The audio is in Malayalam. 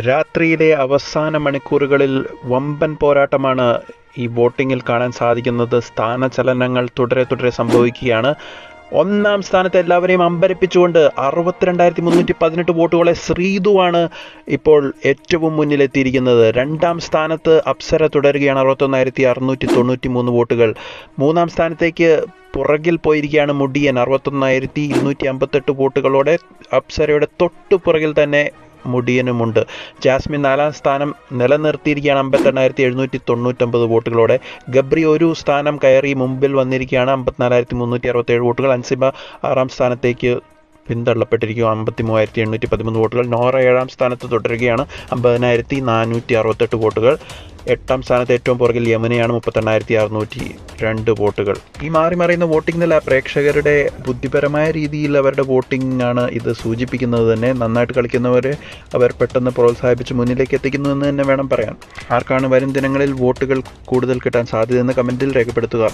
രാത്രിയിലെ അവസാന മണിക്കൂറുകളിൽ വമ്പൻ പോരാട്ടമാണ് ഈ വോട്ടിങ്ങിൽ കാണാൻ സാധിക്കുന്നത്. സ്ഥാനചലനങ്ങൾ തുടരെ സംഭവിക്കുകയാണ്. ഒന്നാം സ്ഥാനത്ത് എല്ലാവരെയും അമ്പരപ്പിച്ചുകൊണ്ട് 62,318 വോട്ടുകളെ ശ്രീതുവാണ് ഇപ്പോൾ ഏറ്റവും മുന്നിലെത്തിയിരിക്കുന്നത്. രണ്ടാം സ്ഥാനത്ത് അപ്സര തുടരുകയാണ് 61,693 വോട്ടുകൾ. മൂന്നാം സ്ഥാനത്തേക്ക് പുറകിൽ പോയിരിക്കുകയാണ് മുടിയൻ 61,258 വോട്ടുകളോടെ. അപ്സരയുടെ തൊട്ടു പുറകിൽ തന്നെ മുടിയനുമുണ്ട്. ജാസ്മിൻ 4ാം സ്ഥാനം നിലനിർത്തിയിരിക്കുകയാണ് 58,799 വോട്ടുകളോടെ. ഗബ്രി ഒരു സ്ഥാനം കയറി മുമ്പിൽ വന്നിരിക്കുകയാണ് 54,367 വോട്ടുകൾ. അൻസിബ 6ാം സ്ഥാനത്തേക്ക് പിന്തള്ളപ്പെട്ടിരിക്കും 53,813 വോട്ടുകൾ. നോറ 7ാം സ്ഥാനത്ത് തുടരുകയാണ് 50,468 വോട്ടുകൾ. 8ാം സ്ഥാനത്ത് ഏറ്റവും പുറകിൽ യമുനയാണ് 38,602 വോട്ടുകൾ. ഈ മാറി മറിയുന്ന വോട്ടിംഗ് നില പ്രേക്ഷകരുടെ ബുദ്ധിപരമായ രീതിയിൽ അവരുടെ വോട്ടിംഗ് ആണ് ഇത് സൂചിപ്പിക്കുന്നത് തന്നെ. നന്നായിട്ട് കളിക്കുന്നവരെ അവർ പെട്ടെന്ന് പ്രോത്സാഹിപ്പിച്ച് മുന്നിലേക്ക് എത്തിക്കുന്നു എന്ന് തന്നെ വേണം പറയാൻ. ആർക്കാണ് വരും ദിനങ്ങളിൽ വോട്ടുകൾ കൂടുതൽ കിട്ടാൻ സാധ്യതയെന്ന് കമൻറ്റിൽ രേഖപ്പെടുത്തുക.